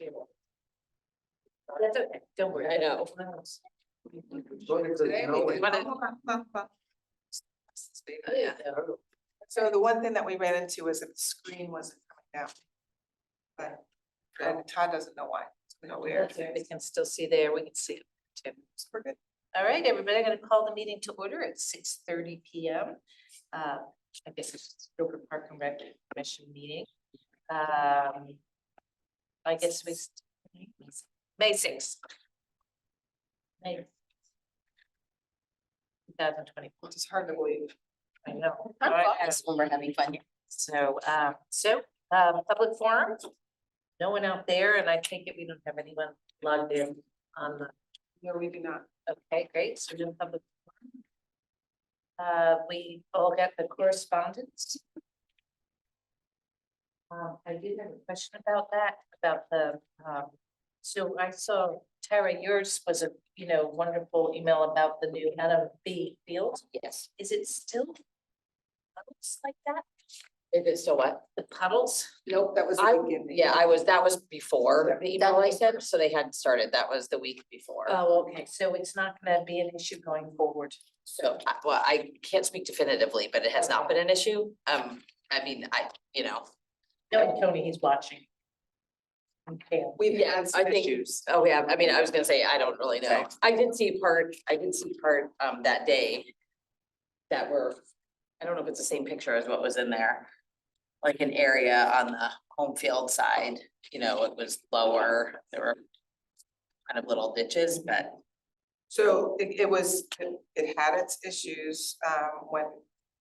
That's okay, don't worry. I know. Today we went- Yeah. So the one thing that we ran into was that the screen wasn't coming down. But, and Todd doesn't know why, you know, weird. We can still see there, we can see it too. We're good. All right, everybody, I'm gonna call the meeting to order at 6:30 PM. I guess it's Dover Park and Rec Commission meeting. I guess we. May 6th. May. 2024. It's hard to believe. I know. How All right, fun is when we're having fun here. So, public forum, no one out there, and I take it we don't have anyone logged in on the, No, we do not. okay, great, so no public. We all got the correspondence. I did have a question about that, about the, so I saw Tara, yours was a, wonderful email about the new Adam B field. Yes. Is it still puddles like that? It is still what? The puddles? Nope, that was I, the beginning. yeah, that was before the email I sent, so they hadn't started. That was the week before. Oh, okay, so it's not gonna be an issue going forward. So, well, I can't speak definitively, but it has not been an issue. I mean, No, Tony, he's watching. Okay. We've Yeah, had some I think- issues. oh yeah, I mean, I was gonna say, I don't really know. I did see part, that day. That were, I don't know if it's the same picture as what was in there. Like an area on the home field side, it was lower, there were. Kind of little ditches, but So it had its issues, when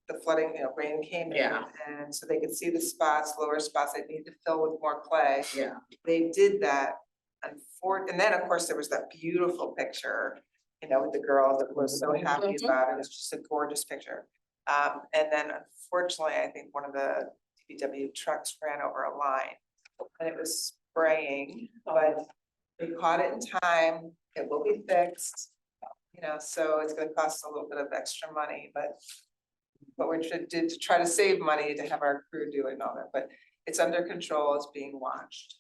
the flooding, rain came in. Yeah. And so they could see the spots, lower spots they needed to fill with more clay. yeah. They did that. And then, of course, there was that beautiful picture, with the girl that was so happy Mhm. about it. It was just a gorgeous picture. And then unfortunately, I think one of the DPW trucks ran over a line. And it was spraying, but they caught it in time. It will be fixed. So it's gonna cost a little bit of extra money, but we're did to try to save money to have our crew do it and all that, but it's under control, it's being watched.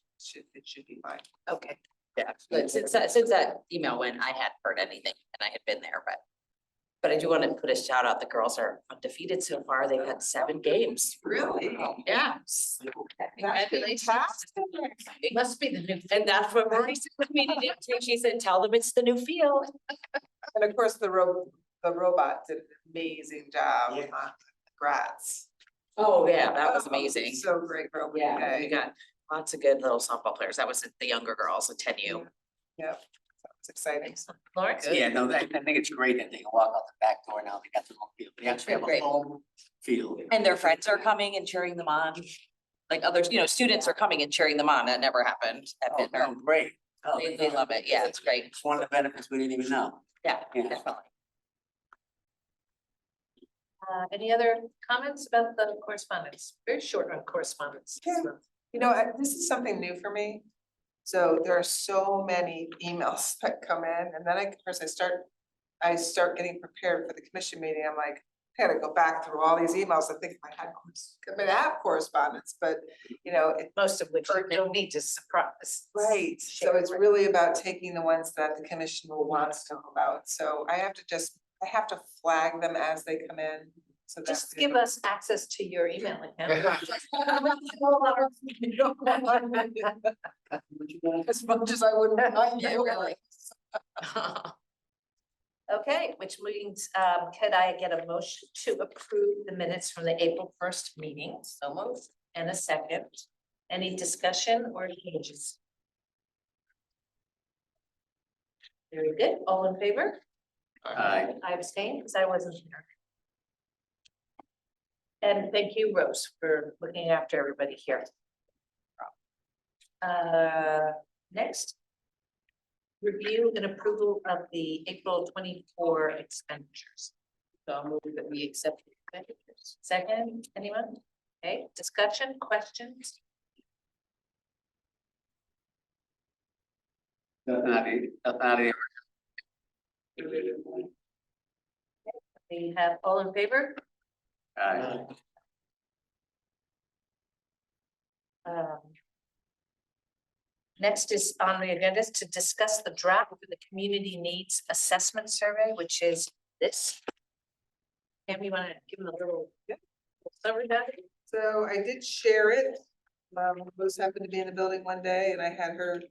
It should be fine. Okay, yeah, but since that email went, I hadn't heard anything and I had been there, but I do want to put a shout out. The girls are undefeated so far. They've had 7 games. Really? Yeah. Congratulations. It must be the new. And that's what Marie said to me today. She said, tell them it's the new field. And of course, the robot did an amazing job. Congrats. Oh, yeah, that was amazing. So great, robot. Yeah, we got lots of good little softball players. That was the younger girls, the 10U. Yep, it's exciting. Lawrence? Yeah, no, I think it's great that they can walk out the back door now, they got the home field, they actually have a Great. home field. And their friends are coming and cheering them on. Like others, students are coming and cheering them on. That never happened at Oh, Vintner. oh, great. Oh, They love it. Yeah, it's great. It's one of the benefits we didn't even know. Yeah, Yeah. definitely. Any other comments about the correspondence? Very short on correspondence. Yeah. This is something new for me. So there are so many emails that come in, and then of course I start getting prepared for the commission meeting. I'm like, I gotta go back through all these emails. I think I have correspondence, but Most of which you don't need to surprise. right. So it's really about taking the ones that the commission will want to know about. So I have to flag them as they come in. So that's Just give us access to your email account. as much as I wouldn't mind Yeah, you. really. Okay, which means, could I get a motion to approve the minutes from the April 1st meeting? So moved. And a second. Any discussion or changes? Very good. All in favor? Aye. I abstain because I wasn't here. And thank you, Rose, for looking after everybody here. Next. Review and approval of the April 24 expenditures. So I'll move that we accept the expenditures. Second, anyone? Okay, discussion, questions? Nothing out of here. We have all in favor? Aye. Um, Next is on the agenda is to discuss the draft of the community needs assessment survey, which is this. Pam, you wanna give them a little summary about it? So I did share it. Rose happened to be in the building one day and I had her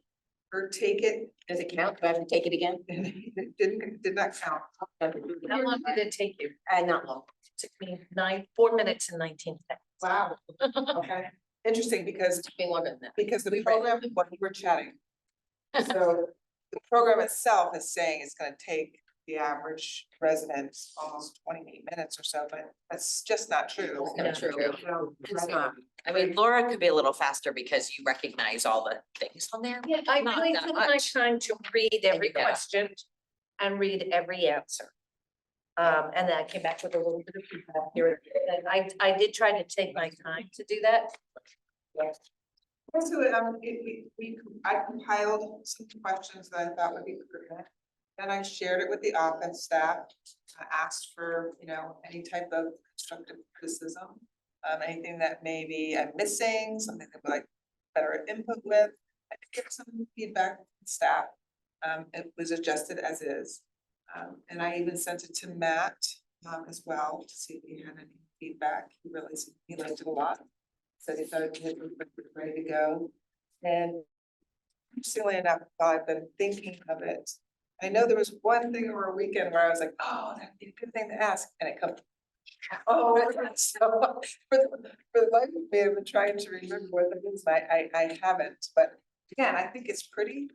take it. Does it count? Do I have to take it again? And it did not count. How long did it take you? Not long. Took me 4 minutes and 19 seconds. Wow. Okay, interesting because Took me longer than that. because the program, what we were chatting. So the program itself is saying it's gonna take the average resident almost 28 minutes or so, but that's just not true. It's not true. So, It's not. I mean, Laura could be a little faster because you recognize all the things on there. Yeah, I Not really that took my much. time to read every Yeah. question and read every answer. And then I came back with a little bit of feedback here. And I did try to take my time to do that. So, I compiled some questions that I thought would be pertinent. And I shared it with the office staff. I asked for, any type of constructive criticism. Anything that maybe I'm missing, something that would like better input with. I did get some feedback from staff. It was adjusted as is. And I even sent it to Matt, as well, to see if he had any feedback. He really, he liked it a lot. Said he thought it was ready to go. And interestingly enough, while I've been thinking of it, I know there was one thing over a weekend where I was like, oh, that'd be a good thing to ask, and it comes. Oh, so for the life of me, I've been trying to remember what it is, I haven't, but again, I think it's pretty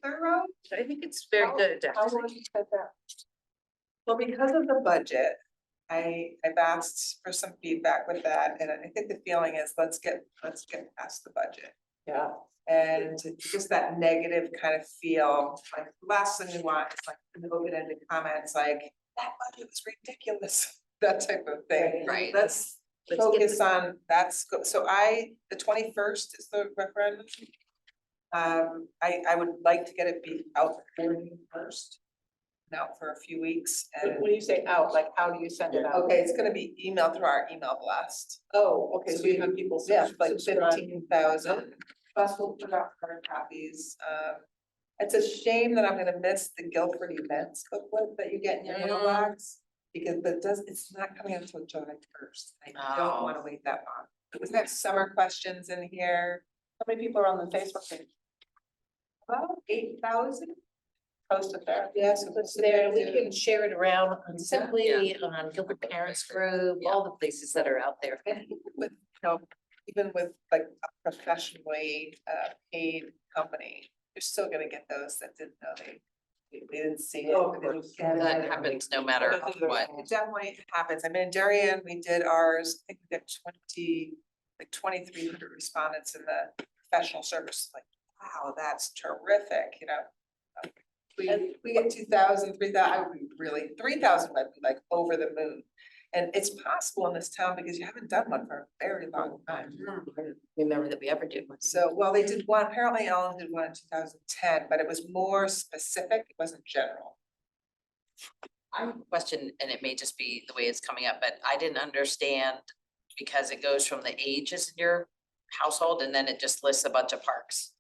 thorough. I think it's very good. How would you put that? Well, because of the budget, I've asked for some feedback with that, and I think the feeling is, let's get past the budget. Yeah. And just that negative kind of feel, like the last thing we want is like an open-ended comments like, that budget was ridiculous, that type of thing. Right. Let's focus on, so the 21st is the referendum. I would like to get it be out before the 1st. Out for a few weeks and. When you say out, like, how do you send it out? Okay, it's gonna be emailed through our email blast. Oh, okay, so you have people. Yeah, like subscribe. 15,000. Plus we'll put out hard copies. It's a shame that I'm gonna miss the Guilford events booklet that you get in your mailbox. Because it's not coming out until July 1st. I don't Oh. wanna wait that long. We have summer questions in here, How many people are on the Facebook page? about 8,000. Post it there. Yes. It's there, we can share it around on Simply, on Gilbert Parents Group, all the places that are out there. And even with like a professionally paid company, you're still gonna get those that didn't know they didn't see it. Oh, they didn't of get it. That happens no matter what. It definitely happens. I mean, in Darien, we did ours, I think we got 2,300 respondents in the professional service, like, wow, that's terrific, We get 2,000, 3,000, I would be really, 3,000 might be like over the moon. And it's possible in this town because you haven't done one for a very long time. Remember that we ever did one. So, well, they did one, apparently Ellen did one in 2010, but it was more specific, it wasn't general. I have a question, and it may just be the way it's coming up, but I didn't understand because it goes from the ages in your household and then it just lists a bunch of parks.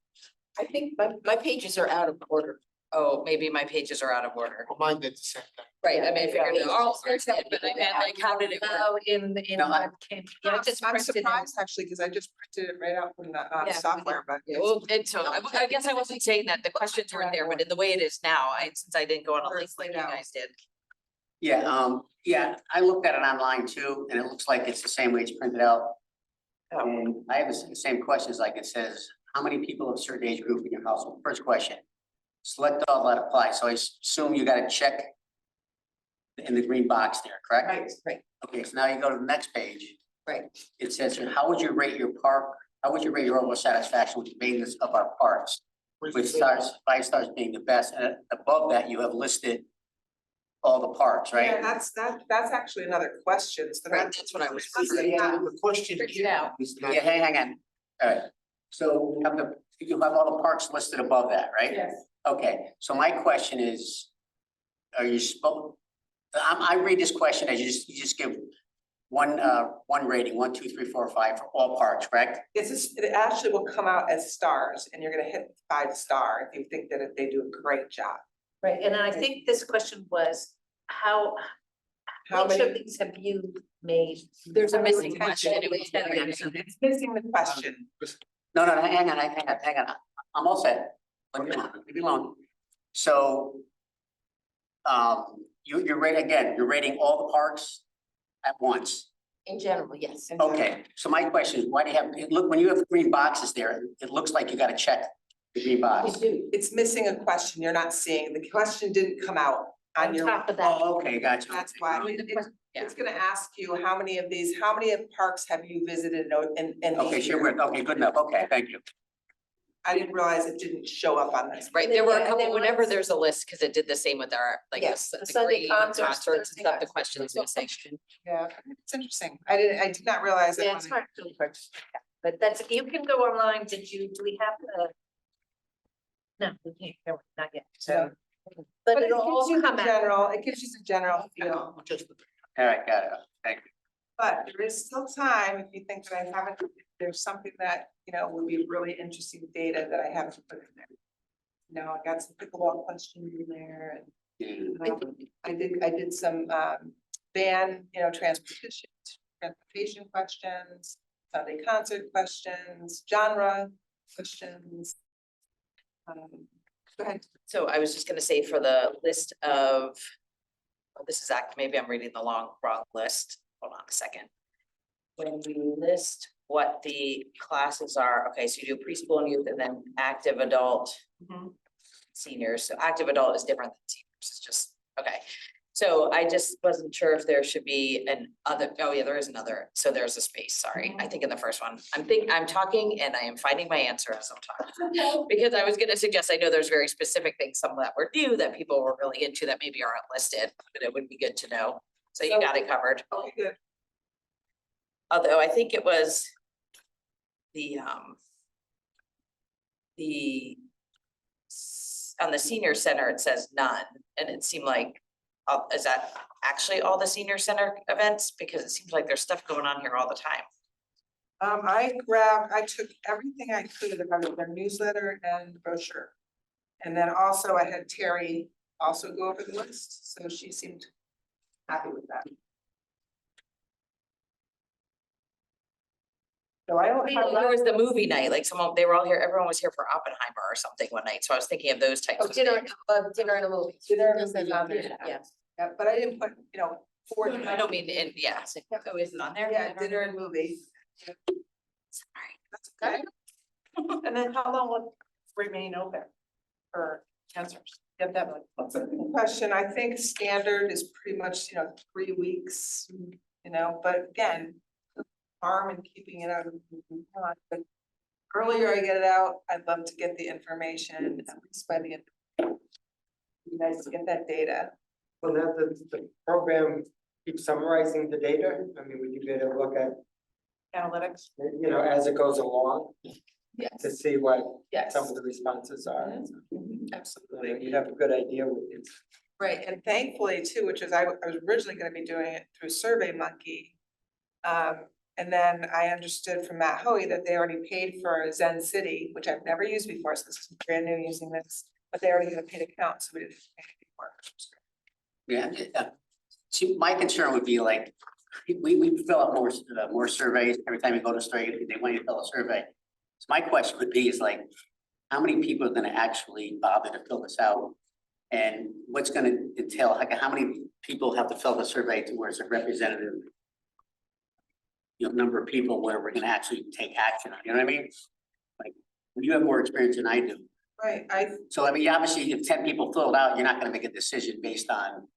I think my pages are out of order. Oh, maybe my pages are out of order. Well, mine did the same thing. Right, I mean, I figured it all, Yeah. but I meant like, how did it work? Oh, in No, I- what came, yeah, I just I'm printed it. surprised actually, because I just printed it right out from the Yeah, software, but. it's- Well, and so I guess I wasn't saying that the questions weren't there, but in the way it is now, since I didn't go on a link like you guys did. Yeah, I looked at it online too, and it looks like it's the same way it's printed out. Oh. And I have the same questions, like it says, how many people of a certain age group in your household? First question. Select all that apply, so I assume you gotta check in the green box there, correct? Right. Okay, so now you go to the next page. Right. It says, here, how would you rate your overall satisfaction with the maintenance of our parks? Which starts, 5 stars being the best, and above that, you have listed all the parks, Yeah, right? that's actually another question, so Right, that's what I was Yeah. The question Print it out. Yeah, hang on. All right, so you have all the parks listed above that, right? Yes. Okay, so my question is, are you I read this question as you just give one rating, 1, 2, 3, 4, 5 for all parks, correct? It actually will come out as stars and you're gonna hit 5-star if you think that they do a great job. Right, and I think this question was, How which of many? these have you made? There's a missing Attention. question. It's missing the question. No, hang on. I'm all set. Leave me alone. So, you're rating, again, you're rating all the parks at once. In general, yes. Okay, so my question is, why do you have, look, when you have green boxes there, it looks like you gotta check the green box. It's missing a question. You're not seeing, the question didn't come out on On your. top of that, Oh, okay, gotcha. That's why. Yeah. It's gonna ask you, how many of parks have you visited in Okay, this sure, year? okay, good enough, okay, thank you. I didn't realize it didn't show up on this. Right, there were Yeah, a and couple, then whenever once- there's a list, because it did the same with our, like, Yes, the the Sunday grade concerts, concerts and Thursday stuff, the nights. questions missing. Yeah, it's interesting. I did not realize it. yeah, it's hard to record. But that's, you can go online, do we have the? No, we can't, no, not yet, so. But But it it'll gives all you the come out. general, it gives you the general feel. All right, got it, thank you. But there is still time, if you think that I haven't, if there's something that, would be really interesting data that I haven't put in there. I got some pickleball questions in there and I did some van, transportation questions, Sunday concert questions, genre questions. Go ahead. So I was just gonna say for the list of, oh, this is maybe I'm reading the wrong list. Hold on a second. When we list what the classes are, okay, so you do preschool and youth and then active adult, seniors. So active adult is different than seniors. It's just, okay. So I just wasn't sure if there should be oh yeah, there is another. So there's a space, sorry. I think in the first one, I'm talking and I am finding my answer as I'm talking. Because I was gonna suggest, I know there's very specific things, some that were new that people were really into that maybe aren't listed, but it would be good to know. So you got it covered. Okay, good. Although I think it was on the senior center, it says none, and it seemed like, is that actually all the senior center events? Because it seems like there's stuff going on here all the time. I took everything I could out of their newsletter and brochure. And then also I had Terry also go over the list, so she seemed happy with that. So I don't have. There was the movie night, like they were all here, everyone was here for Oppenheimer or something one night, so I was thinking of those types of things. Dinner and a movie. Dinner and movie on there. Yes. Yeah, but I didn't put, four. I don't mean, yeah, oh, is it on there? Yeah, dinner and movie. Sorry. That's okay. And then how long will remain open for answers? Get that one. That's a good question. I think standard is pretty much, 3 weeks, but again, harm in keeping it out of the pot, but earlier I get it out, I'd love to get the information at least by the end. You guys get that data. Well, now the program keeps summarizing the data. I mean, would you be able to look at, Analytics? as it goes along Yes. to see what Yes. some of the responses are? Absolutely. You'd have a good idea with it. Right, and thankfully too, which is I was originally gonna be doing it through SurveyMonkey. And then I understood from Matt Hoey that they already paid for Zen City, which I've never used before, so this is brand new using this, but they already had a paid account, so we didn't pay anything for it. Yeah, see, my concern would be like, we fill out more surveys every time you go to study, they want you to fill a survey. So my question would be is like, how many people are gonna actually bother to fill this out? And what's gonna entail, like, how many people have to fill the survey to where it's a representative number of people where we're gonna actually take action on, you know what I mean? Like, you have more experience than I do. Right, So I mean, obviously, if 10 people fill it out, you're not gonna make a decision based on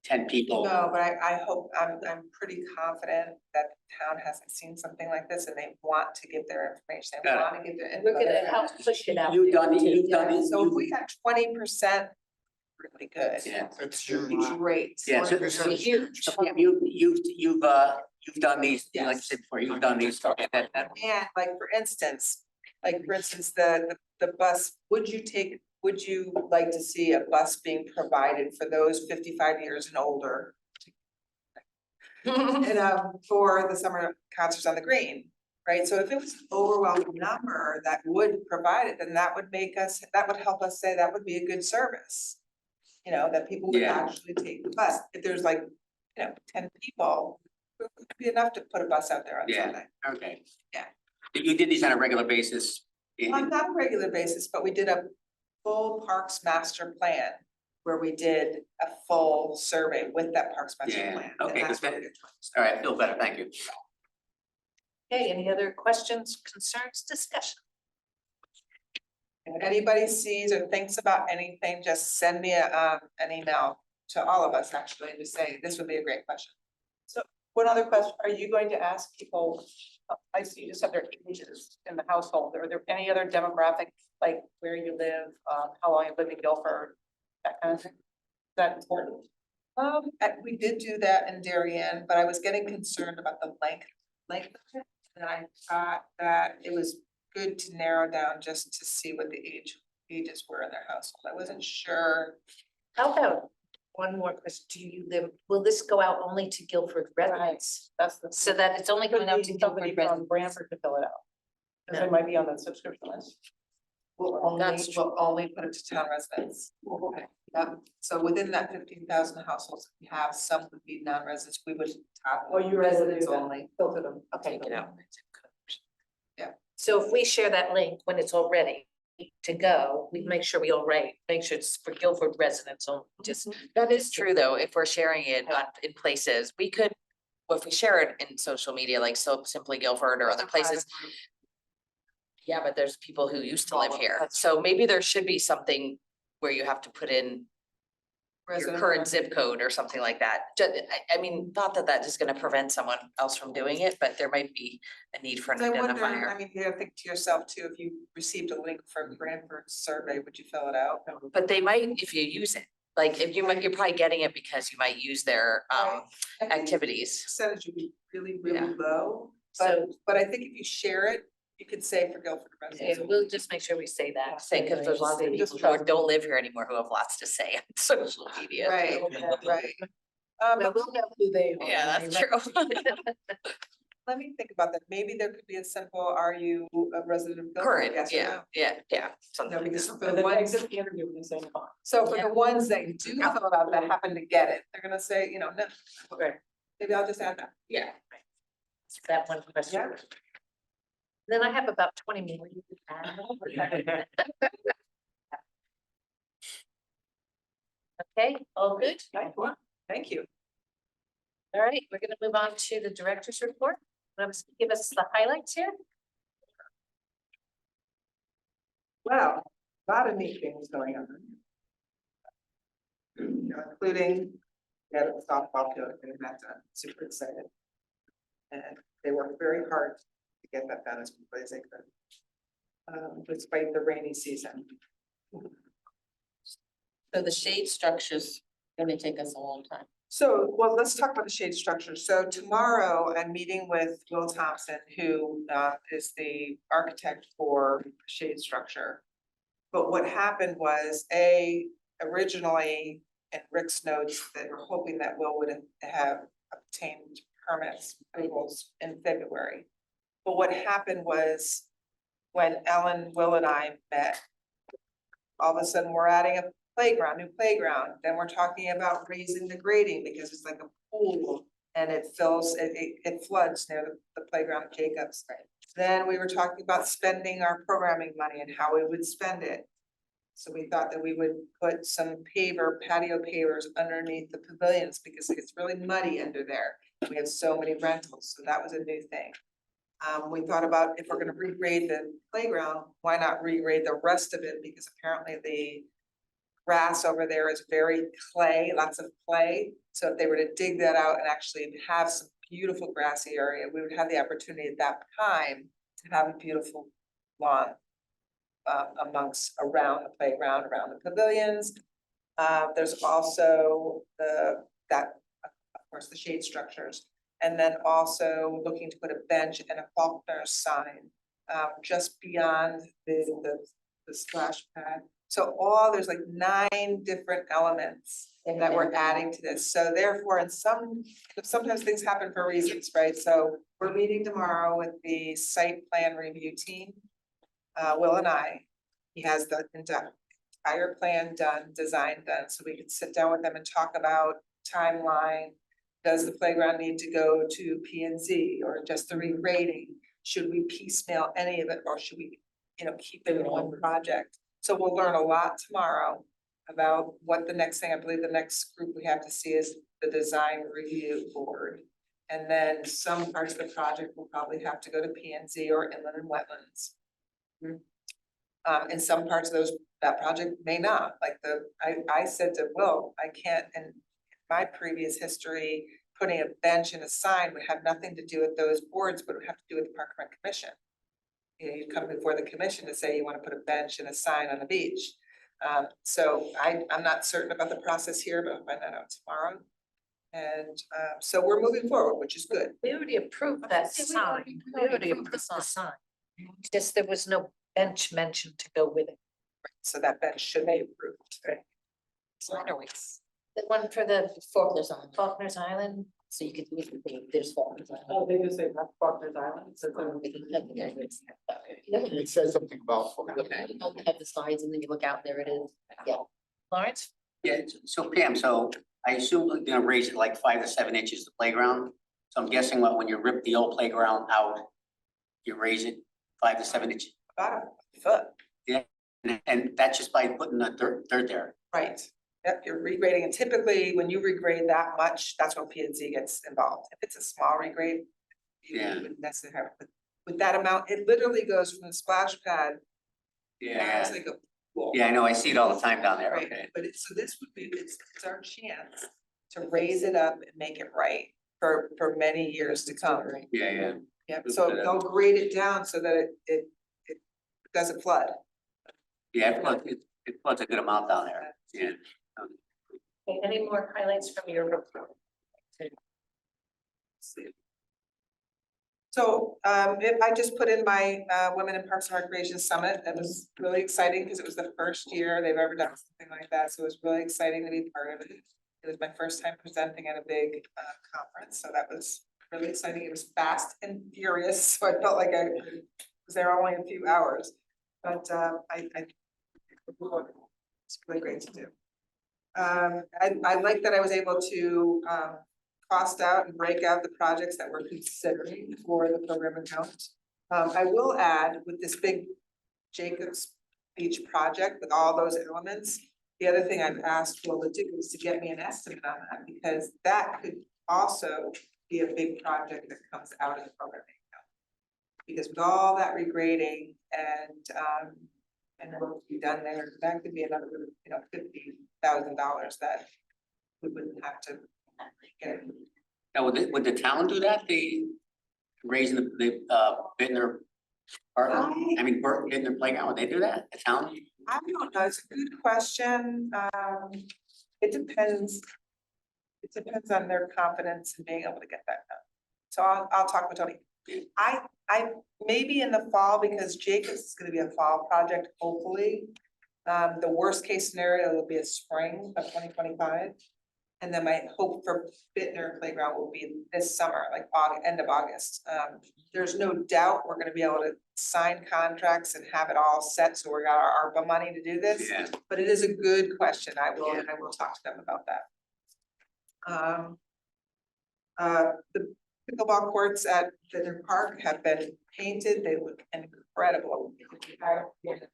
10 people. no, but I hope, I'm pretty confident that the town hasn't seen something like this and they want to give their information, they Got wanna give their. We're gonna input. help push it out. You've done it, you've Yeah, done it. so if we got 20%, really good. Yeah. It's It'd be great. Yeah, so Huge. you've done these, like you said before, you've done these, okay, that, And like, for instance, the bus, would you like to see a bus being provided for those 55 years and older? And for the summer concerts on the green, right? So if it was an overwhelming number that would provide it, then that would help us say that would be a good service. You know, that people would Yeah. actually take the bus. If there's like, 10 people, it would be enough to put a bus out there on Yeah. Sunday. Okay. Yeah. You did these on a regular basis? On not a regular basis, but we did a full Parks Master Plan where we did a full survey with that Parks Master Yeah, Plan. okay, And that's good. where we did. All right, I feel better, thank you. Okay, any other questions, concerns, discussion? If anybody sees or thinks about anything, just send me an email to all of us actually to say, this would be a great question. One other question, are you going to ask people, I see you just have their ages in the household, are there any other demographic, like where you live, how long you live in Guilford, that kind of thing? Is that important? We did do that in Darien, but I was getting concerned about the length of it. And I thought that it was good to narrow down just to see what the ages were in their household. I wasn't sure. How about one more question? Do you live, will this go out only to Guilford residents? That's the. So that it's only Could going out be to somebody Guilford from residents? Branford to fill it out. Cause No. they might be on the subscription list. We'll only put it to town residents. So within that 15,000 households, we have some would be non-residents, we would top. Oh, you residents residents only. Filter them. Take it out. Yeah. So if we share that link when it's all ready to go, we make sure we all make sure it's for Guilford residents only, just. That is true, though, if we're sharing it in places, we could, well, if we share it in social media, like Simply Guilford or other places. Yeah, but there's people who used to live here, so maybe there should be something where you have to put in your Resident- current zip code or something like that. I mean, not that that is gonna prevent someone else from doing it, but there might be a need for an I wonder, I identifier. mean, you gotta think to yourself too, if you received a link from Branford's survey, would you fill it out? But they might if you use it, like if you're probably getting it because you might use their Right. I think activities. Percentage would be really, Yeah. really low, So- but I think if you share it, you could say for Guilford Yeah, residents. we'll just make sure we say that. Say, because there's lots of Just people who don't live here anymore who have lots to say on social media. Right, right. Well, we'll know who they are. Yeah, that's right? true. Let me think about that. Maybe there could be a simple, are you a resident of Guilford? Current, Yes or yeah, no? yeah, something No, like because that. for And the then ones, exit the interview and say no. so for the ones that do fill it out that happen to get it, they're gonna say, no, Right. maybe I'll just add that. Yeah. That one question. Yeah. Then I have about 20 more. You can add. Okay, all good? Thank you. All right, we're gonna move on to the director's report. Give us the highlights here. Well, a lot of neat things going on. Including, we had a softball field in Meta, super excited. And they worked very hard to get that done as quickly as they could. Despite the rainy season. So the shade structure's gonna take us a long time. So, well, let's talk about the shade structure. So tomorrow I'm meeting with Will Thompson, who is the architect for shade structure. But what happened was, originally in Rick's notes, they were hoping that Will would have obtained permits, approvals in February. But what happened was, when Ellen, Will and I met, all of a sudden we're adding a new playground, then we're talking about raising the grading because it's like a pool and it floods near the playground at Jacobs. Then we were talking about spending our programming money and how we would spend it. So we thought that we would put some patio pavers underneath the pavilions because it gets really muddy under there. We have so many rentals, so that was a new thing. We thought about if we're gonna regrade the playground, why not regrade the rest of it? Because apparently the grass over there is very clay, lots of clay. So if they were to dig that out and actually have some beautiful grassy area, we would have the opportunity at that time to have a beautiful lawn around the playground, around the pavilions. There's also of course, the shade structures. And then also looking to put a bench and a Faulkner sign just beyond the splash pad. So there's like 9 different elements that we're adding to this. So therefore, sometimes things happen for reasons, right? So we're meeting tomorrow with the site plan review team. Will and I, he has the entire plan done, design done, so we can sit down with them and talk about timeline. Does the playground need to go to P and Z or just the regrading? Should we piecemeal any of it or should we, keep it in one project? So we'll learn a lot tomorrow about what the next thing, I believe the next group we have to see is the design review board. And then some parts of the project will probably have to go to P and Z or inland and wetlands. And some parts of that project may not, like I said to Will, I can't, in my previous history, putting a bench and a sign would have nothing to do with those boards, but it would have to do with the Park and Rec Commission. You come before the commission to say you want to put a bench and a sign on the beach. So I'm not certain about the process here, but I'll find that out tomorrow. And so we're moving forward, which is good. We already approved that sign. We already approved the sign. Just there was no bench mentioned to go with it. So that bench should be approved. The one for the Faulkner's Island, so you could, there's Faulkner's Island. Oh, they just say that's Faulkner's Island, so. It says something about. You have the signs and then you look out, there it is. Yeah. Lawrence? Yeah, so Pam, so I assume they're gonna raise it like 5 to 7 inches, the playground. So I'm guessing when you rip the old playground out, you raise it 5 to 7 inches. About a foot, And that's just by putting the dirt there. right? Yep, you're regrading, and typically when you regrade that much, that's when P and Z gets involved. If it's a small regrade, you Yeah. wouldn't necessarily have, with that amount, it literally goes from the splash pad. It's like a pool. Yeah, I know, I see it all the time down there, Right, okay. but so this would be, it's our chance to raise it up and make it right for many years to come. Yeah. Yeah, so they'll grade it down so that it doesn't flood. Yeah, it floods a good amount down there, yeah. Okay, any more highlights from your report? So I just put in my Women in Parks and Recreation Summit. That was really exciting because it was the first year they've ever done something like that. So it was really exciting to be part of it. It was my first time presenting at a big conference, so that was really exciting. It was fast and furious, so I felt like I was there only a few hours. But it's really great to do. I like that I was able to cost out and break out the projects that we're considering for the program account. I will add with this big Jacobs Beach project with all those elements, the other thing I've asked Will to do is to get me an estimate on that, because that could also be a big project that comes out of the program account. Because with all that regrading and what will be done there, that could be another, $50,000 that we wouldn't have to get. Now, would the town do that, raising the Bittner Park, Bittner Playground, would they do that, the town? I don't know, it's a good question. It depends. It depends on their confidence in being able to get that done. So I'll talk with Tony. I maybe in the fall, because Jacobs is gonna be a fall project, hopefully. The worst case scenario will be a spring of 2025. And then my hope for Bittner Playground will be this summer, like end of August. There's no doubt we're gonna be able to sign contracts and have it all set, so we got our ARPA money to do this. Yeah. But it is a good question, I will talk to them about that. The pickleball courts at Bittner Park have been painted, they look incredible.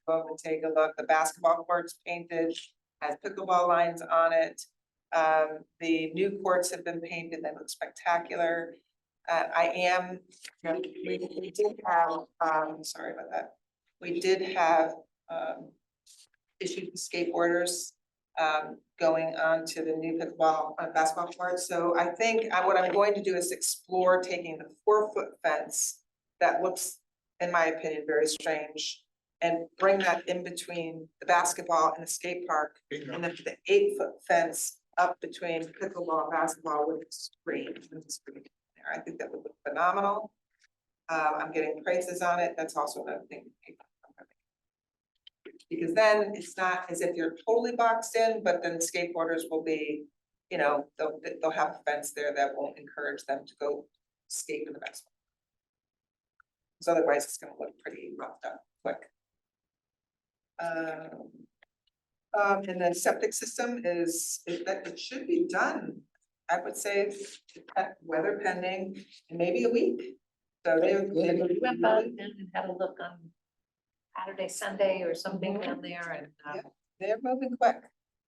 Go and take a look, the basketball court's painted, has pickleball lines on it. The new courts have been painted, they look spectacular. We did have, sorry about that. We did have issued skateboarders going on to the new pickleball basketball court. So I think what I'm going to do is explore taking the 4-foot fence that looks, in my opinion, very strange, and bring that in between the basketball and the skate park, and then the 8-foot fence up between pickleball and basketball with the screen. I think that would look phenomenal. I'm getting prices on it. That's also another thing. Because then it's not as if you're totally boxed in, but then skateboarders will be, you know, they'll have a fence there that won't encourage them to go skate in the best. Because otherwise it's gonna look pretty roughed up quick. And then septic system is, it should be done, I would say, weather pending, in maybe a week. So they. We went by and had a look on Saturday, Sunday or something down there and, Yeah. They're moving quick.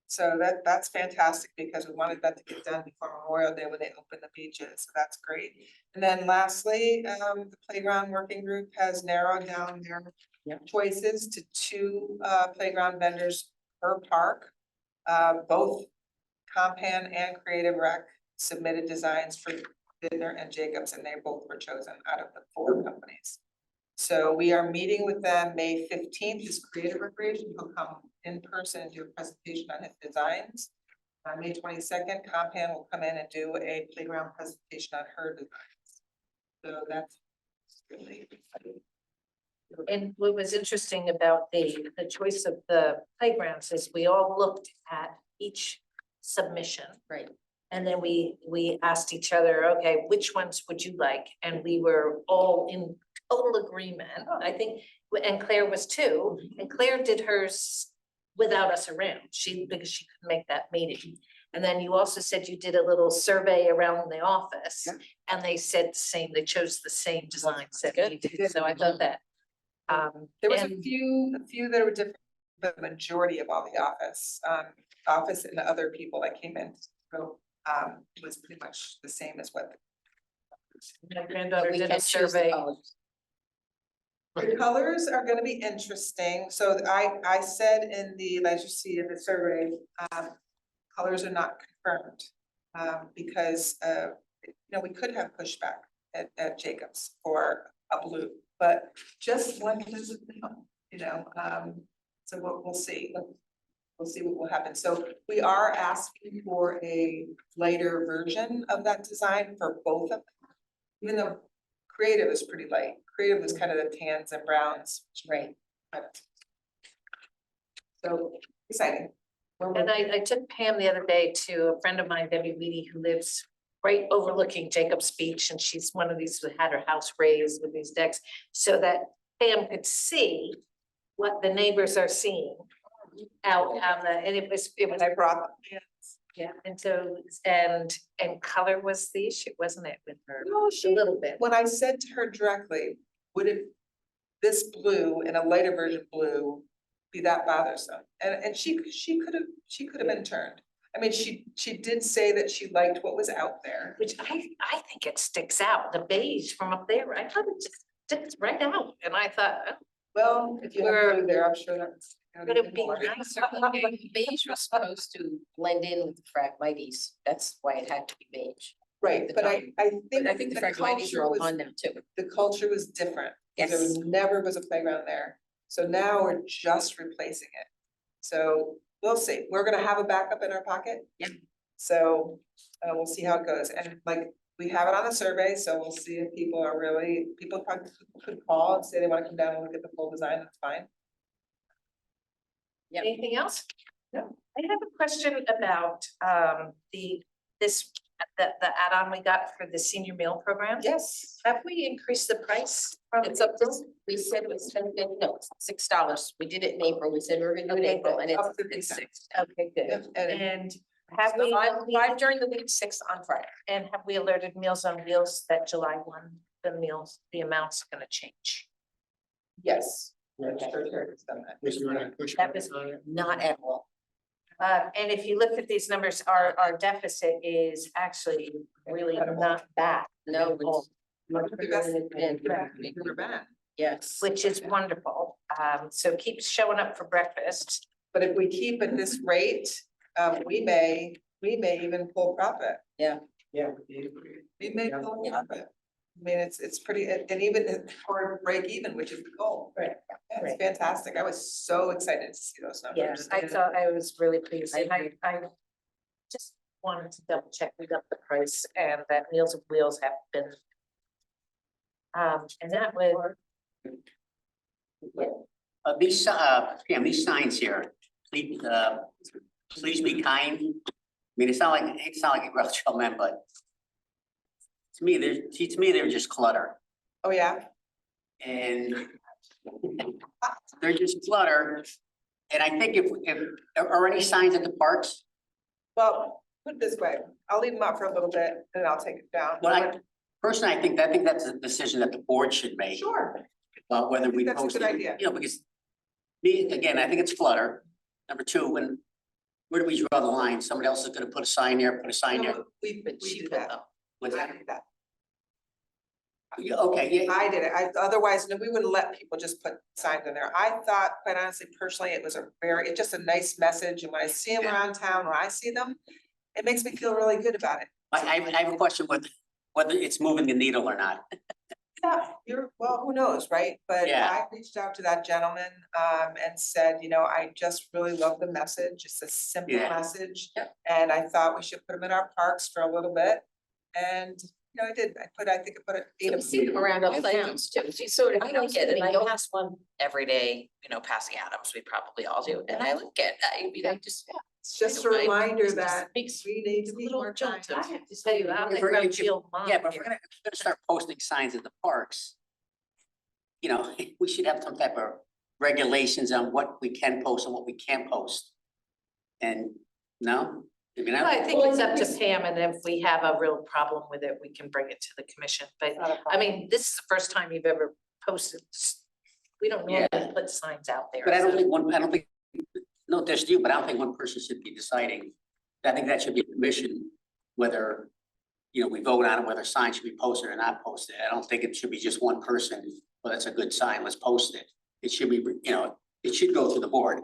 So that's fantastic because we wanted that to get done before Memorial Day when they open the beaches. So that's great. And then lastly, the playground working group has narrowed down their choices to 2 playground vendors per park. Both Compan and Creative Rec submitted designs for Bittner and Jacobs, and they both were chosen out of the 4 companies. So we are meeting with them May 15th is Creative Recreation. He'll come in person and do a presentation on his designs. May 22nd, Compan will come in and do a playground presentation on her designs. So that's really exciting. and what was interesting about the choice of the playgrounds is we all looked at each submission. Right. And then we asked each other, okay, which ones would you like? And we were all in total agreement, I think, and Claire was too, and Claire did hers without us around, because she couldn't make that meeting. And then you also said you did a little survey around the office, and they said the same, they chose the same designs that we did, so I thought that. There was a and- few that were different, but the majority of all the office and the other people that came in, so, was pretty much the same as what. My granddaughter We did a can choose the survey. colors. The colors are gonna be interesting, so I said in the, as you see in the survey, colors are not confirmed. Because, you know, we could have pushback at Jacobs for a blue, but just one doesn't know, you know, so we'll see. We'll see what will happen. So we are asking for a lighter version of that design for both of them. Even though Creative is pretty light. Creative was kind of the tans and browns. Right. But- So exciting. And I took Pam the other day to a friend of mine, Debbie Weedy, who lives right overlooking Jacobs Beach, and she's one of these who had her house raised with these decks, so that Pam could see what the neighbors are seeing out on the, and it was, And I brought them. yeah, and so, and color was the issue, wasn't it, with her? No, A little bit. When I said to her directly, would it, this blue and a lighter version of blue be that bothersome? And she could have been turned. I mean, she did say that she liked what was out there. Which I think it sticks out, the beige from up there, I thought it just sticks right out, and I thought, oh, Well, if you have blue there, I'm sure that's. would it be Beige was supposed to blend in with the Phragmites. That's why it had to be beige. Right, the but I think. I think the Phragmites culture are all was- on them too. The culture was different. There Yes. never was a playground there. So now we're just replacing it. So we'll see. We're gonna have a backup in our pocket. Yeah. So we'll see how it goes. And like, we have it on the survey, so we'll see if people are really, people probably could call and say they wanna come down and look at the full design, that's fine. Yep. anything else? No. I have a question about the add-on we got for the senior meal program. Yes. Have we increased the price? from It's up to, April? we said it was no, it's $6. We did it in April. We said we were gonna do it in Okay, April and Up it's 50 6. Okay, good. Yep, and And have we, Five during the week, 6 on Friday. and have we alerted Meals on Wheels that July 1, the amount's gonna change? yes. Okay. It's done that. That was, Not at all. and if you look at these numbers, our deficit is actually really not bad, No, it's. We're back. Yes. which is wonderful. So keep showing up for breakfast. But if we keep at this rate, we may even pull profit. Yeah. We may pull profit. I mean, it's pretty, and even for break even, which is the goal. Right. Yeah, Right. it's fantastic. I was so excited to see those numbers. I thought I was really pleased. I And I just wanted to double check we got the price and that Meals on Wheels have been. And that would. Yeah. Pam, these signs here, please be kind. I mean, it's not like, a Groucho man, but to me, they're just clutter. Oh, yeah? And they're just clutter. And I think if, are any signs at the parks? Well, put it this way, I'll leave them up for a little bit and I'll take it down. Well, personally, I think that's a decision that the board should make. Sure. About whether we That's a post good it, idea. you know, because me, again, I think it's clutter. Number two, where do we draw the line? Somebody else is gonna put a sign there, put a sign there. No, We But we she did put that. them. What's I that? did that. Yeah, okay, yeah, I did it. Otherwise, no, we wouldn't let people just put signs in there. I thought, quite honestly, personally, it was it's just a nice message. And when I see them Yeah. around town, when I see them, it makes me feel really good about it. I have a question whether it's moving the needle or not. Yeah, well, who knows, right? But Yeah. I reached out to that gentleman, and said, I just really love the message. It's a simple Yeah. message. Yep. And I thought we should put them in our parks for a little bit. And, I did. I think I put it. So we see them around other towns too. She sort of, I like it, and I pass one every day, passing Adams, we probably all do, and I like it. I mean, I just. It's just a Right. reminder It's just that makes we need to a be little more jolt kind. of- I have to tell you, I'm If a we're gonna- grouchy old mom. Yeah, but if here. we're gonna start posting signs at the parks. We should have some type of regulations on what we can post and what we can't post. And no, I mean, Well, I think Well, it's I up think to Pam, and if we have a real problem with it, we can bring it to the commission, but I mean, this is the first time you've ever posted. We don't normally Yeah. put signs out there. but I don't so- think, no, there's you, but I don't think one person should be deciding. I think that should be a commission, whether, we vote on it, whether signs should be posted or not posted. I don't think it should be just one person. Well, that's a good sign, let's post it. It should be, it should go to the board.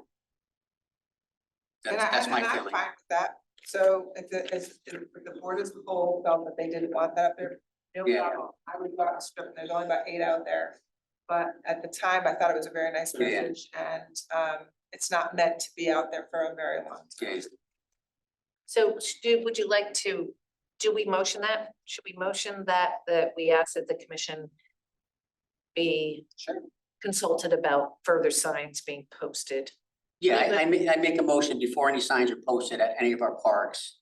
That's my And I'm feeling. fine with that. So if the board as a whole felt that they didn't want that up there, no Yeah. problem. I would go out and strip, and there's only about 8 out there. But at the time, I thought it was a very nice Yeah. message, and it's not meant to be out there for a very long time. Okay. So would you like to, do we motion that? Should we motion that we ask that the commission be Sure. consulted about further signs being posted? Yeah, I make a motion before any signs are posted at any of our parks,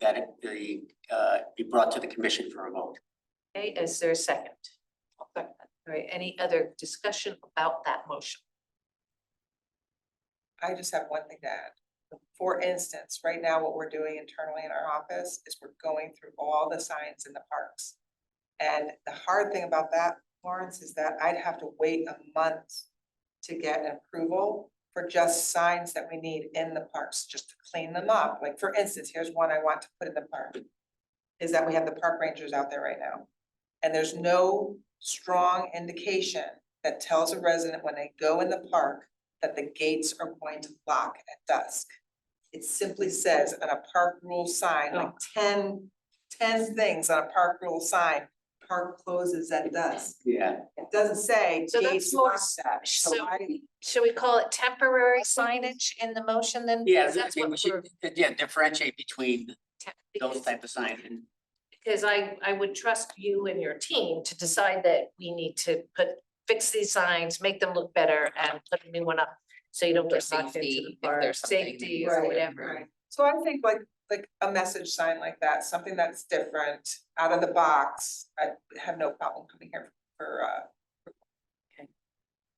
that it be brought to the commission for a vote. Okay, is there a second? All right, any other discussion about that motion? I just have one thing to add. For instance, right now, what we're doing internally in our office is we're going through all the signs in the parks. And the hard thing about that, Lawrence, is that I'd have to wait a month to get an approval for just signs that we need in the parks, just to clean them up. Like, for instance, here's one I want to put in the park. Is that we have the park rangers out there right now. And there's no strong indication that tells a resident when they go in the park that the gates are going to lock at dusk. It simply says on a park rule sign, like 10 things on a park rule sign, park closes at dusk. Yeah. It doesn't say So that's gates more lock that. So so- I, Should we call it temporary signage in the motion then? Yeah, Because that's we what should, we're- differentiate between those because- type of signs. And Because I would trust you and your team to decide that we need to fix these signs, make them look better and put a new one up. So you don't For get knocked into safety, the if park, there's something- safety or Right, whatever. right. So I think like a message sign like that, something that's different, out of the box, I have no problem coming here for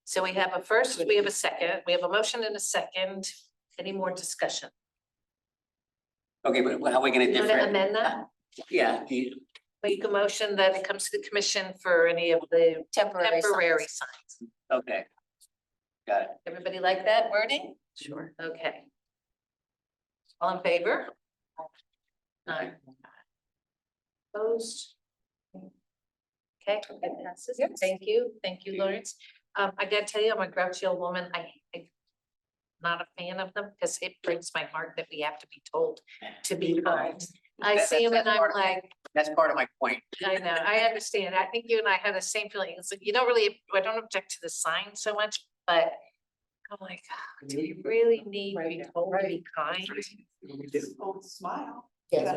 So we have a first, we have a second, we have a motion and a second. Any more discussion? Okay, but how are we gonna You want to differentiate? amend that? Yeah, Make a motion that it comes to the commission for any of the temporary signs. signs. okay. Got it. Everybody like that wording? Sure. Okay. All in favor? None. Opposed? Okay, it passes. Yes. Thank you, Lawrence. I gotta tell you, I'm a grouchy old woman. I'm not a fan of them because it breaks my heart that we have to be told to be kind. I see them and I'm like, That's part of my point. I know, I understand. I think you and I have the same feeling. It's like, you don't really, I don't object to the sign so much, but I'm like, "Ah, do we really need to be told to be kind? smile. Yes,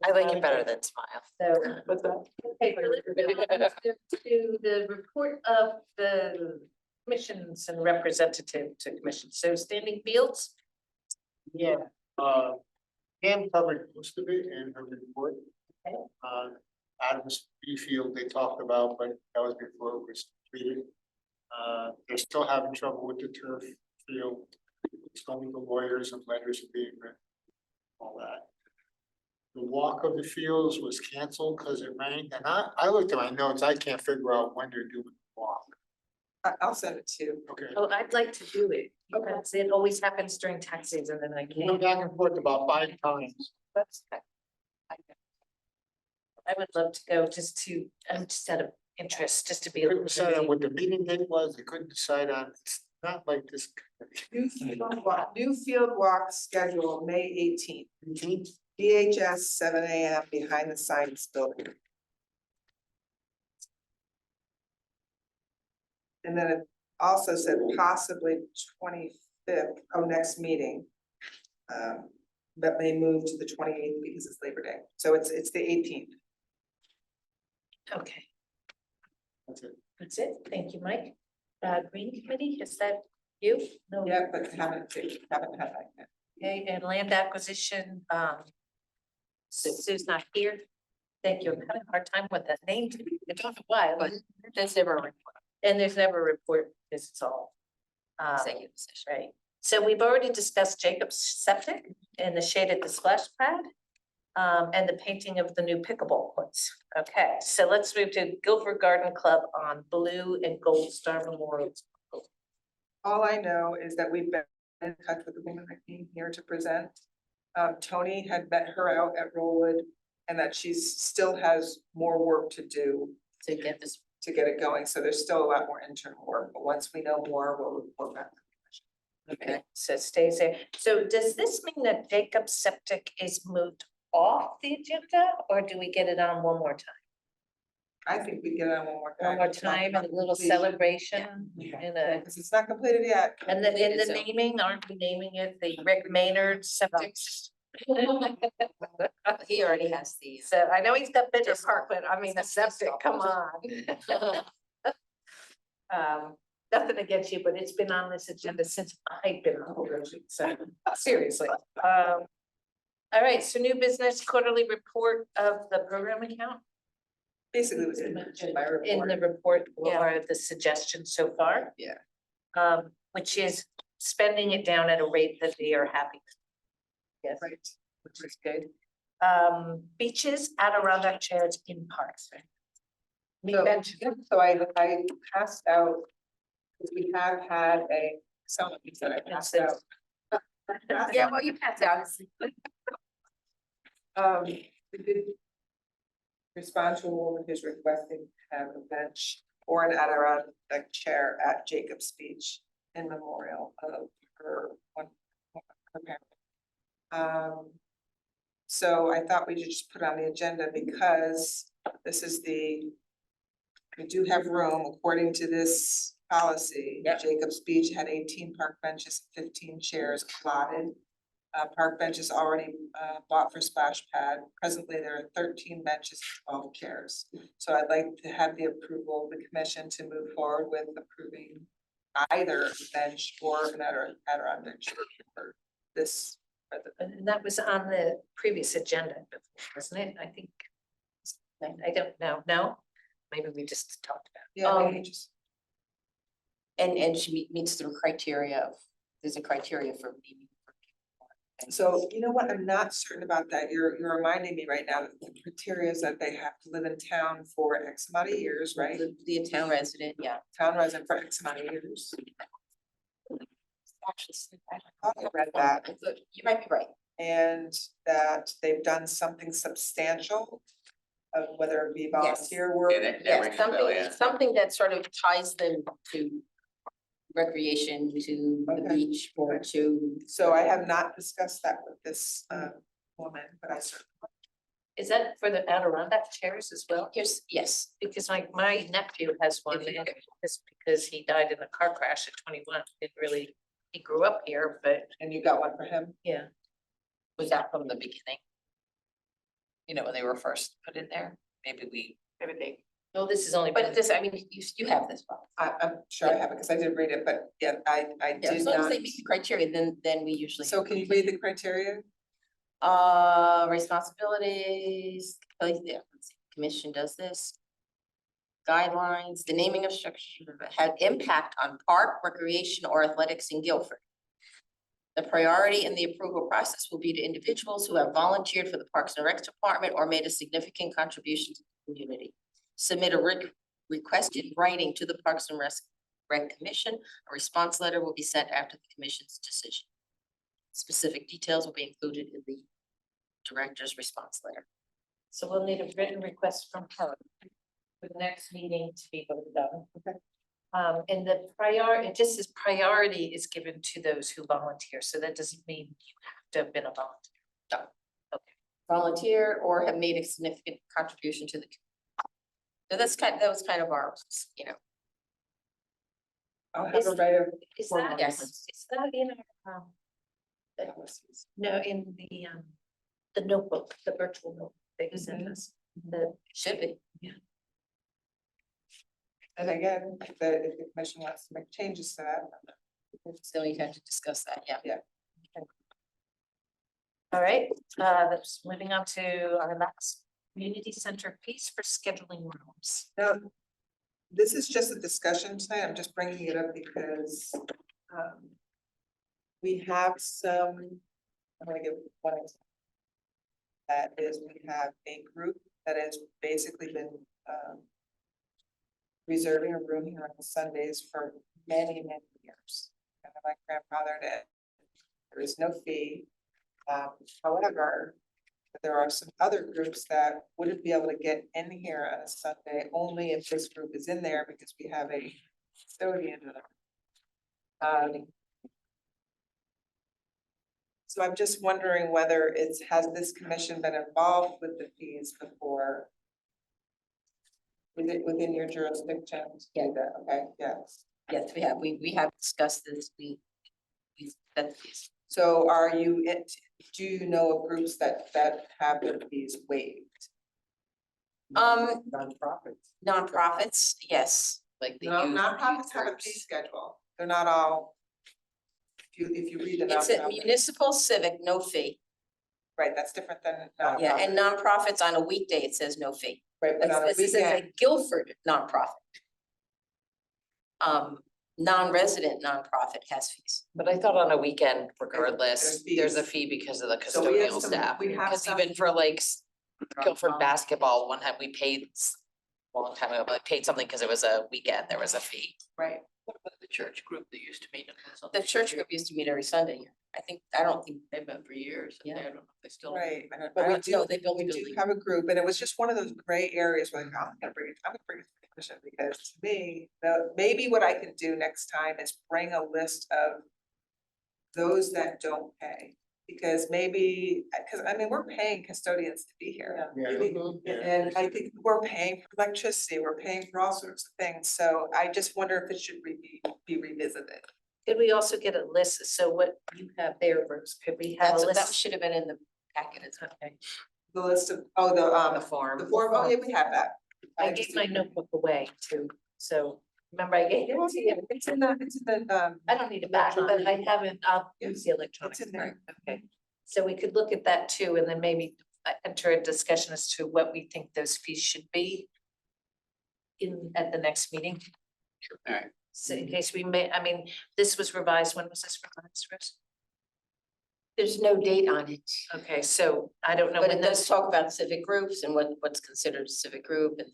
I like it better than smile. So, What's that? okay, so let's go on to the report of the commissions and representative to commission. So standing fields, Yeah, Pam covered most of it in her report. Okay. Adams B field they talked about, but that was before it was completed. They're still having trouble with the turf field. Some of the lawyers and letters are being written, all that. The walk of the fields was canceled because it rained, and I looked at my notes, I can't figure out when they're doing the walk. I'll send it to you. Okay. oh, I'd like to do it. Because it always happens during tax season and I We went can't. back and forth about 5 times. I would love to go just to, just out of interest, just to be. Couldn't decide on what the meeting date was, they couldn't decide on, it's not like this. New field walk schedule, May 18th, 18th? DHS 7 AM behind the science building. And then it also said possibly 25th, next meeting. But may move to the 28th because it's Labor Day, so it's the 18th. Okay, That's it. that's it. Thank you, Mike. Green Committee, is that you? No. Yeah, but haven't had that yet. Okay, and land acquisition, Sue's not here. Thank you. I'm having a hard time with that name. It's been a while. But there's never a report. And there's never a report, because it's all. Executive session. Right, so we've already discussed Jacob's septic and the shade at the splash pad. And the painting of the new pickleball courts. Okay, so let's move to Guilford Garden Club on Blue and Gold Star Memorials. All I know is that we've been in touch with the woman that came here to present. Tony had met her out at Rollwood and that still has more work to do To get this, to get it going. So there's still a lot more internal work, but once we know more, we'll report back. Okay, so it stays there. So does this mean that Jacob's septic is moved off the agenda, or do we get it on one more time? I think we get it on one more time. One more time and a little celebration Yeah. and a, Because it's not completed yet. and then in the So- naming, aren't we naming it the Rick Maynard septic? he already has the. So I know he's got bigger Just- park, but I mean, the septic, come on. Nothing against you, but it's been on this agenda since I've been on it, so seriously. All right, so new business quarterly report of the program account. Basically, it was in my In report. the report, what Yeah. are the suggestions so far? Yeah. Which is spending it down at a rate that they are happy. with. Yes, Right. which is good. Beaches, Adirondack chairs in parks. Me So- mentioned, So I passed out, because we have had some of these that I passed out. Yeah, well, you passed out. We did respond to a woman who's requesting to have a bench or an Adirondack chair at Jacob's Beach in memorial of her her parent. So I thought we should just put on the agenda because this is we do have room according to this policy. Yep. Jacob's Beach had 18 park benches, 15 chairs allotted. Park benches already bought for splash pad. Presently, there are 13 benches, 12 chairs. So I'd like to have the approval of the commission to move forward with approving either a bench or an Adirondack chair for this. and that was on the previous agenda, wasn't it? I think. I don't know, no, maybe we just talked about. Yeah, we just, And she meets the criteria of, there's a criteria for meeting. so you know what, I'm not certain about that. You're reminding me right now that the criteria is that they have to live in town for X amount of years, right? The town resident, yeah. Town resident for X amount of years. I thought I read that. You might be right. And that they've done something substantial. Whether it be volunteer work. Yeah, something that sort of ties them to recreation, to the Okay. beach, or to. So I have not discussed that with this woman, but I certainly. Is that for the Adirondack chairs as well? Yes, Because my nephew has one, and just because he died in a car crash at 21, he grew up here, but And you got one for him? yeah. was that from the beginning? You know, when they were first put in there, maybe we. No, this is only. But this, I mean, you have this one. I'm sure I have it, because I did read it, but yeah, I Yeah, did as long as not. they meet the criteria, then we usually. So can you read the criteria? Responsibilities, yeah, let's see, commission does this. Guidelines, the naming of structure had impact on park, recreation, or athletics in Guilford. The priority in the approval process will be to individuals who have volunteered for the Parks and Rec Department or made a significant contribution to the community. Submit a request in writing to the Parks and Rec Commission. A response letter will be sent after the commission's decision. Specific details will be included in the director's response letter. So we'll need a written request from her for the next meeting to be voted on. Okay. And the priority, it just says priority is given to those who volunteer, so that doesn't mean you have to have been a volunteer. Volunteer or have made a significant contribution to the. So that was kind of our, you know. I'll have a writer. Is Well, that, yes. is that in our, no, in the notebook, the virtual notebook that you sent us, the. Should be. And again, if the commission wants to make changes to that. Still you have to discuss that, yeah. All right, that's moving on to our last community center piece for scheduling rooms. Now, this is just a discussion tonight, I'm just bringing it up because, we have some, I'm gonna give one example. That is, we have a group that has basically been, reserving a room here on Sundays for many, many years. And my grandfather did. There is no fee. However, there are some other groups that wouldn't be able to get in here on a Sunday, only if this group is in there because we have a custodian. So I'm just wondering whether has this commission been involved with the fees before? Within your jurisdiction to do that, okay, yes. Yes, we have discussed this, we that is. So do you know of groups that have their fees waived? Nonprofits. Nonprofits, yes, like the youth. Nonprofits have a fee schedule, they're not all. If you read the It's a nonprofit, municipal civic, no fee. right, that's different than. Yeah, and nonprofit. nonprofits on a weekday, it says no fee. Right, but on a This is a weekend, Guilford nonprofit. Non-resident nonprofit has fees. But I thought on a weekend regardless, There's there's a fees. fee because of the So we have custodial some- staff. we have Because some- even for like Guilford basketball, one time we paid a long time ago, but I paid something because it was a weekend, there was a fee. right, The church group that used to meet. The church group used to meet every Sunday here. I don't think, They've been for years. Yeah. I don't know if they still. right. but I we do- know they built We the do building. have a group, and it was just one of those gray areas where like, I'm gonna bring it to the commission, because to me, maybe what I can do next time is bring a list of those that don't pay. Because I mean, we're paying custodians to be here. Yeah. Mhm. Yeah. And I think we're paying for electricity, we're paying for all sorts of things, so I just wonder if it should be revisited. Could we also get a list, so what you have there, Bruce, could we have a That list? should have been in the packet as well. Okay, The list of, The form. the form, oh yeah, we have that. I gave my notebook away too, so remember I gave it to you. It's in the, I don't need it back, but I haven't, I'll use the electronic. It's in there. Okay, so we could look at that too, and then maybe enter a discussion as to what we think those fees should be at the next meeting. Alright. So in case we may, I mean, this was revised, when was this revised, Chris? There's no date on it, Okay, so I don't know but when it does those, talk about civic groups and what's considered a civic group and.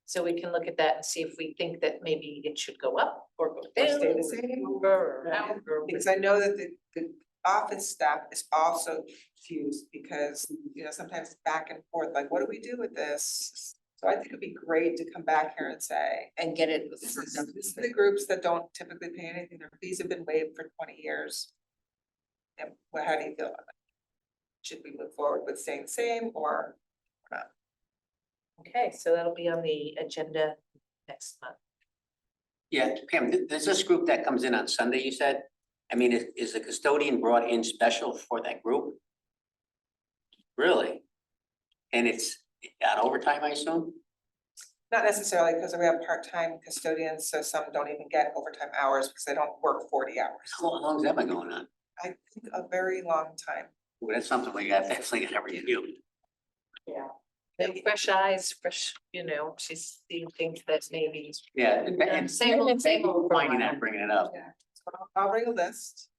so we can look at that and see if we think that maybe it should go up or go Or down. stay the same. Or Yeah. however, because I know that the office staff is also confused because, sometimes it's back and forth, like, what do we do with this? So I think it'd be great to come back here and say, And get it. this is the groups that don't typically pay anything, their fees have been waived for 20 years. And how do you feel about it? Should we move forward with staying the same or not? Okay, so that'll be on the agenda next month. Yeah, Pam, there's this group that comes in on Sunday, you said? I mean, is the custodian brought in special for that group? Really? And it's at overtime, I assume? Not necessarily, because we have part-time custodians, so some don't even get overtime hours because they don't work 40 hours. How long has that been going on? I think a very long time. Well, that's something we got, definitely got to review. And fresh eyes, fresh, she's seeing things that maybe. Yeah. and Same old, same old. Finding that, and bringing it up. Yeah, so I'll bring a list.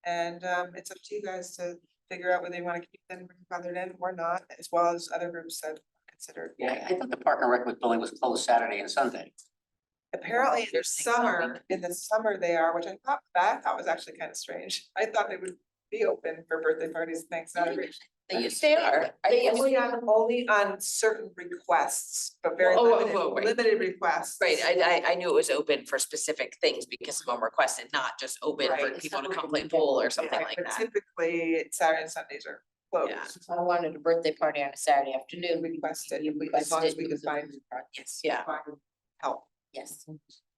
And it's up to you guys to figure out whether you want to keep them grandfathered in or not, as well as other groups that considered. Yeah, I thought the Park and Rec building was closed Saturday and Sunday. Apparently in the There's things that we summer they are, which I thought was actually kind of strange. I thought they would be open for birthday parties and things. They are. Only on certain requests, but very Oh, limited, right. limited requests. Right, I knew it was open for specific things because someone requested, not just open for Right. people to come play pool or something Yeah, like but that. Typically, Saturday and Sundays are closed. Yeah. I wanted a birthday party on a Saturday afternoon. Requested, as long as we can find Yes, Yeah, help. yes.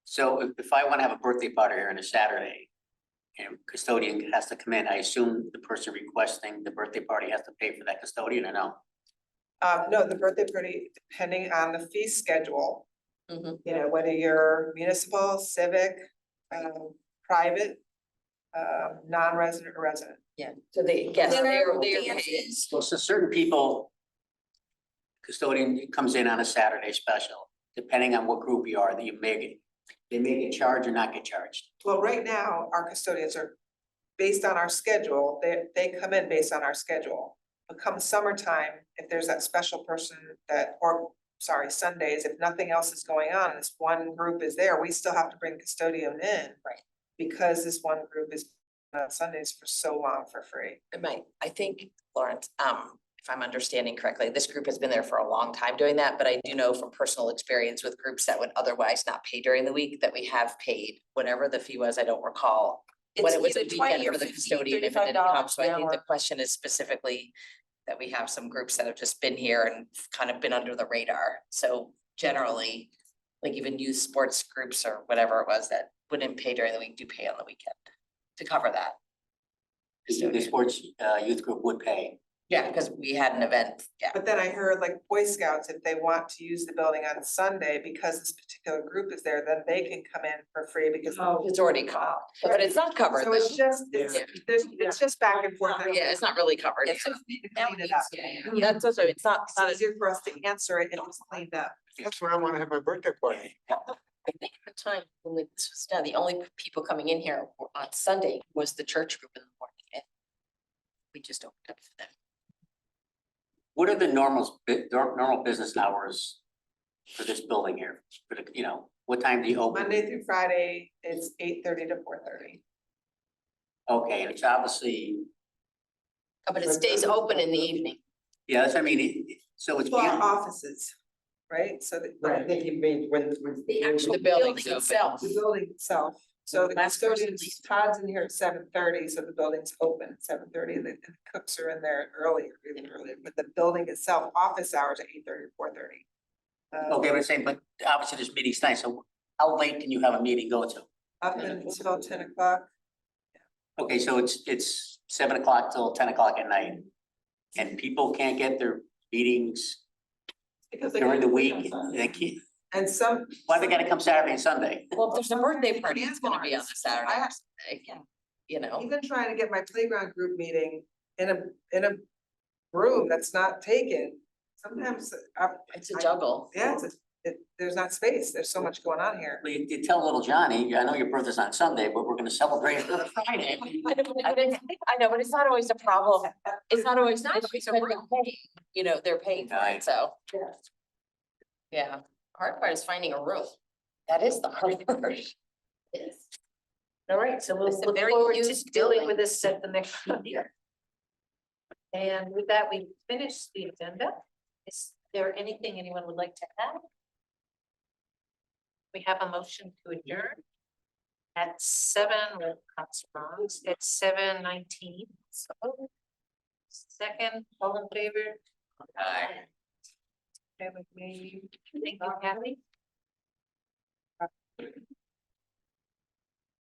So if I want to have a birthday party here on a Saturday, and custodian has to come in, I assume the person requesting the birthday party has to pay for that custodian or no? No, the birthday party, depending on the fee schedule. Mhm. You know, whether you're municipal, civic, private, non-resident or resident. so they, yes, they're paid. Dances. So certain people, custodian comes in on a Saturday special, depending on what group you are, that you may get, they may get charged or not get charged. Well, right now, our custodians are based on our schedule, they come in based on our schedule. But come summertime, if there's that special person Sundays, if nothing else is going on, and this one group is there, we still have to bring custodian in. Right. Because this one group is on Sundays for so long for free. I think, Lawrence, if I'm understanding correctly, this group has been there for a long time doing that, but I do know from personal experience with groups that would otherwise not pay during the week, that we have paid whatever the fee was, I don't recall. When it was a It's either 20 weekend or for the 50, custodian, if it didn't come, so I think the $35 question is specifically that we have some groups that have just been here and kind of been under the radar, so generally, like even youth sports groups or whatever it was that wouldn't pay during the week, do pay on the weekend to cover that. The sports youth group would pay. Yeah, because we had an event, yeah. But then I heard like Boy Scouts, if they want to use the building on Sunday, because this particular group is there, then they can come in for free because. It's already covered, but it's not covered So though. it's just, it's just back and forth. Yeah, it's not really covered. It's just need to clean it up. Yeah, that's also, it's not, It's easier for us to answer it and it's cleaned up. That's where I want to have my birthday party. I think at the time when this was done, the only people coming in here on Sunday was the church group in the morning. And we just opened up for them. What are the normal business hours for this building here? For the, what time do you open? Monday through Friday, it's 8:30 to 4:30. Okay, and it's obviously, But it stays open in the evening. yeah, that's, so it's Well, our beyond, offices, right? So Right, I think he means when. The actual The building's building open. itself. the building itself, so the Last person custodians, Todd's in here at 7:30, so the building's open at 7:30, the cooks are in there earlier, really early, but the building itself, office hours at 8:30 to 4:30. okay, but I'm saying, but obviously this meeting's tonight, so how late can you have a meeting go to? Up until 10 o'clock. Okay, so it's 7 o'clock till 10 o'clock at night. And people can't get their meetings Because during the week, they can't, And some. why they gotta come Saturday and Sunday? well, if there's a birthday party, it's gonna be on a Saturday I- or Sunday, you know. Even trying to get my playground group meeting in a room that's not taken, sometimes, It's a juggle. yeah, there's not space, there's so much going on here. Well, you tell little Johnny, I know your birthday's on Sunday, but we're gonna celebrate it on Friday. I know, but it's not always a problem. It's not always not because they're paying, they're paying for Right. it, so. Yeah. Yeah, Hard part is finding a room. That is the hard part. Yes. All right, so we'll It's a look very forward to used dealing building. with this at the next meeting. And with that, we finished the agenda. Is there anything anyone would like to add? We have a motion to adjourn at 7:19. So second, all in favor? Aye. Okay with me. Thank you, Kathy.